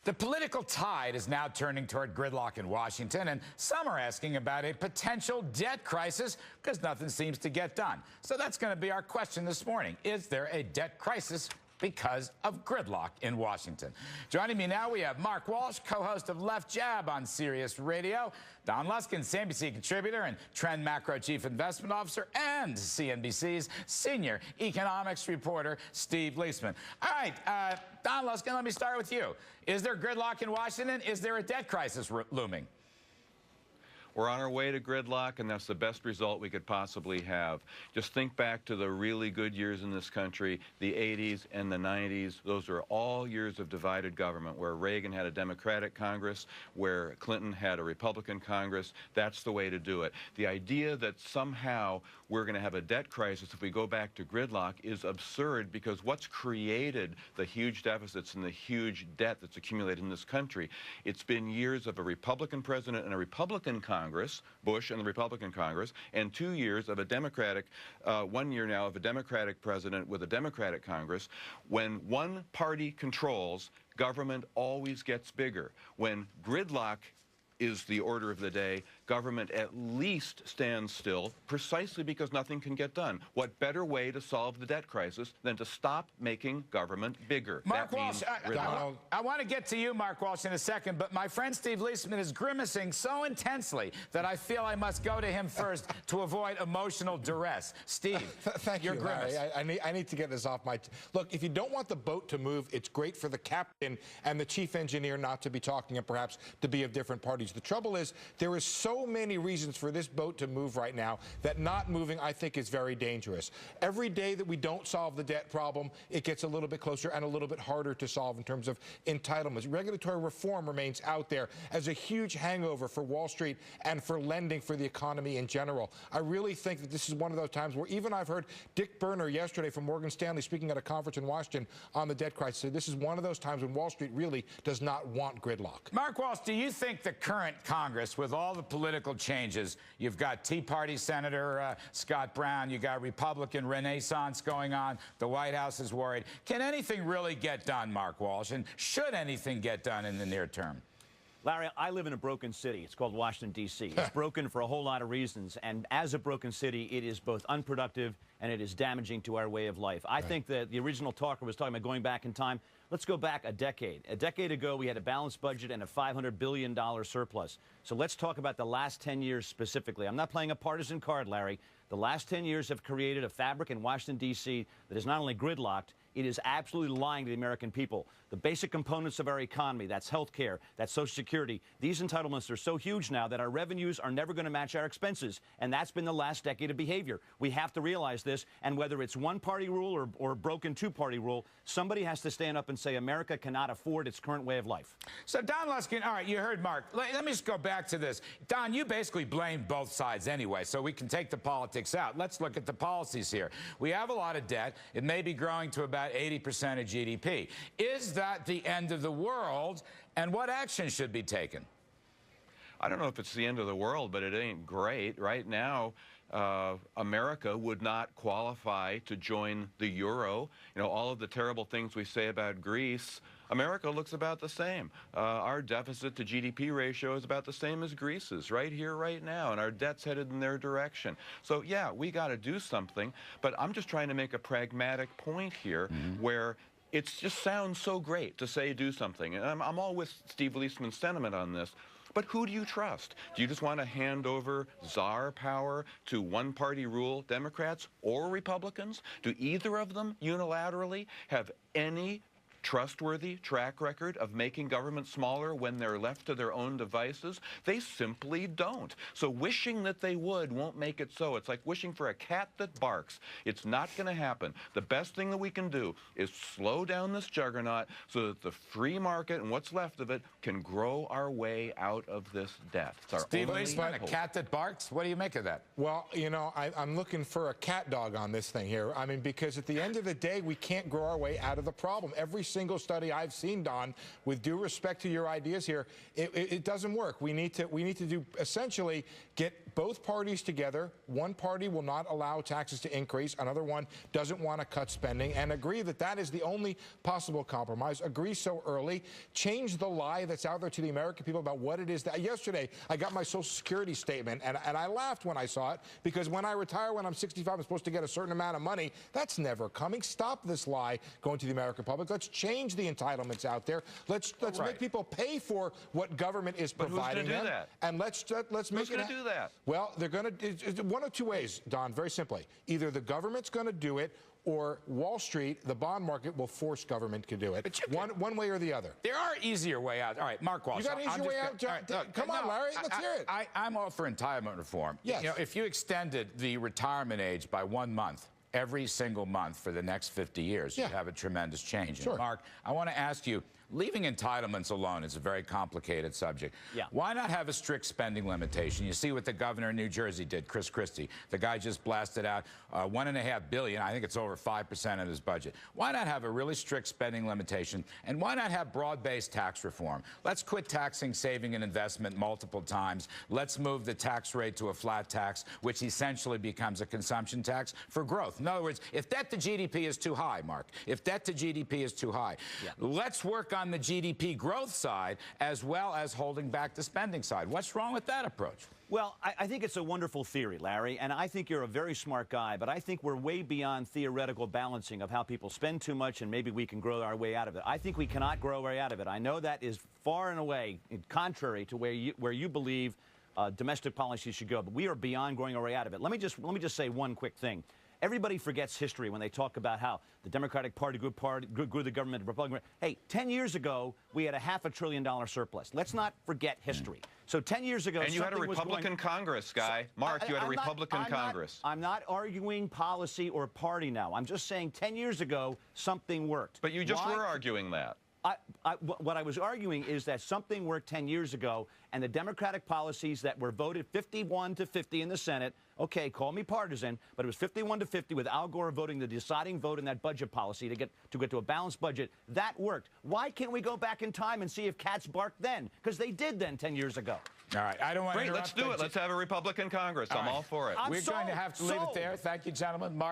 The political tide is now turning toward gridlock in Washington, and some are asking about a potential debt crisis because nothing seems to get done. So that's going to be our question this morning. Is there a debt crisis because of gridlock in Washington? Joining me now, we have Mark Walsh, co-host of Left Jab on Sirius Radio, Don Luskin, CNBC contributor and Trend Macro Chief Investment Officer, and CNBC's senior economics reporter, Steve Leisman. All right, Don Luskin, let me start with you. Is there gridlock in Washington? Is there a debt crisis looming? We're on our way to gridlock, and that's the best result we could possibly have. Just think back to the really good years in this country, the 80s and the 90s. Those are all years of divided government, where Reagan had a Democratic Congress, where Clinton had a Republican Congress. That's the way to do it. The idea that somehow we're going to have a debt crisis if we go back to gridlock is absurd, because what's created the huge deficits and the huge debt that's accumulated in this country? It's been years of a Republican president and a Republican Congress, Bush and the Republican Congress, and 2 years of a Democratic, 1 year now of a Democratic president with a Democratic Congress. When one party controls, government always gets bigger. When gridlock is the order of the day, government at least stands still, precisely because nothing can get done. What better way to solve the debt crisis than to stop making government bigger? Mark Walsh, I want to get to you, Mark Walsh, in a second, but my friend Steve Leisman is grimacing so intensely that I feel I must go to him first to avoid emotional duress. Steve, thank you, Larry. I need to get this off my... Look, if you don't want the boat to move, it's great for the captain and the chief engineer not to be talking and perhaps to be of different parties. The trouble is there is so many reasons for this boat to move right now that not moving, I think, is very dangerous. Every day that we don't solve the debt problem, it gets a little bit closer and a little bit harder to solve in terms of entitlements. Regulatory reform remains out there as a huge hangover for Wall Street and for lending for the economy in general. I really think that this is one of those times where even I've heard Dick Berner yesterday from Morgan Stanley speaking at a conference in Washington on the debt crisis. So this is one of those times when Wall Street really does not want gridlock. Mark Walsh, do you think the current Congress, with all the political changes, you've got Tea Party Senator Scott Brown, you got Republican Renaissance going on, the White House is worried. Can anything really get done, Mark Walsh, and should anything get done in the near term? Larry, I live in a broken city. It's called Washington, D.C. It's broken for a whole lot of reasons, and as a broken city, it is both unproductive and it is damaging to our way of life. I think that the original talker was talking about going back in time. Let's go back a decade. A decade ago, we had a balanced budget and a $500 billion surplus. So let's talk about the last 10 years specifically. I'm not playing a partisan card, Larry. The last 10 years have created a fabric in Washington, D.C. that is not only gridlocked, it is absolutely lying to the American people. The basic components of our economy, that's health care, that's Social Security, these entitlements are so huge now that our revenues are never going to match our expenses. And that's been the last decade of behavior. We have to realize this. And whether it's one-party rule or broken two-party rule, somebody has to stand up and say America cannot afford its current way of life. So, Don Luskin, all right, you heard Mark. Let me just go back to this. Don, you basically blamed both sides anyway, so we can take the politics out. Let's look at the policies here. We have a lot of debt. It may be growing to about 80% of GDP. Is that the end of the world, and what action should be taken? I don't know if it's the end of the world, but it ain't great. Right now, America would not qualify to join the euro. You know, all of the terrible things we say about Greece, America looks about the same. Our deficit to GDP ratio is about the same as Greece's right here, right now, and our debt's headed in their direction. So, yeah, we got to do something, but I'm just trying to make a pragmatic point here where it just sounds so great to say do something. And I'm all with Steve Leisman's sentiment on this. But who do you trust? Do you just want to hand over czar power to one-party rule Democrats or Republicans? Do either of them unilaterally have any trustworthy track record of making government smaller when they're left to their own devices? They simply don't. So wishing that they would won't make it so. It's like wishing for a cat that barks. It's not going to happen. The best thing that we can do is slow down this juggernaut so that the free market and what's left of it can grow our way out of this debt. It's our Steve only Leisman, a hope. cat that barks? What do you make of that? Well, you know, I'm looking for a cat dog on this thing here. I mean, because at the end of the day, we can't grow our way out of the problem. Every single study I've seen, Don, with due respect to your ideas here, it doesn't work. We need to do essentially get both parties together. One party will not allow taxes to increase. Another one doesn't want to cut spending, and agree that that is the only possible compromise. Agree so early. Change the lie that's out there to the American people about what it is that yesterday I got my Social Security statement, and I laughed when I saw it, because when I retire when I'm 65, I'm supposed to get a certain amount of money. That's never coming. Stop this lie going to the American public. Let's change the entitlements out there. Let's make people pay for what government is providing them. That? And let's make Who's going to do that? Well, they're going to one of two ways, Don, very simply. Either the government's going to do it, or Wall Street, the bond market, will force government to do it. One way or the other. There are easier way out. All right, Mark Walsh. You got an easier way out? Come on, Larry, let's hear it. I'm all for entitlement reform. Yes. You know, if you extended the retirement age by 1 month, every single month for the next 50 years, you have a tremendous change. Sure. And Mark, I want to ask you, leaving entitlements alone is a very complicated subject. Yeah. Why not have a strict spending limitation? You see what the governor of New Jersey did, Chris Christie. The guy just blasted out $1.5 billion. I think it's over 5% of his budget. Why not have a really strict spending limitation? And why not have broad-based tax reform? Let's quit taxing saving and investment multiple times. Let's move the tax rate to a flat tax, which essentially becomes a consumption tax for growth. In other words, if debt to GDP is too high, Mark, if debt to GDP is too high, let's work on the GDP growth side as well as holding back the spending side. What's wrong with that approach? Well, I think it's a wonderful theory, Larry, and I think you're a very smart guy, but I think we're way beyond theoretical balancing of how people spend too much and maybe we can grow our way out of it. I think we cannot grow our way out of it. I know that is far and away contrary to where you believe domestic policy should go, but we are beyond growing our way out of it. Let me just say one quick thing. Everybody forgets history when they talk about how the Democratic Party grew the government, the Republican. Hey, 10 years ago, we had a $500 billion surplus. Let's not forget history. So 10 years ago, and you had a Republican Congress, Guy. Mark, you had a Republican Congress. I'm not arguing policy or party now. I'm just saying 10 years ago, something worked. But you just were arguing that. What I was arguing is that something worked 10 years ago, and the Democratic policies that were voted 51-50 in the Senate, okay, call me partisan, but it was 51-50 with Al Gore voting the deciding vote in that budget policy to get to a balanced budget. That worked. Why can't we go back in time and see if cats barked then? Because they did then 10 years ago. All right, I don't want to Great, let's do it. Let's have a Republican Congress. I'm all for it. We're going to have to leave it there. Thank you, gentlemen. Mark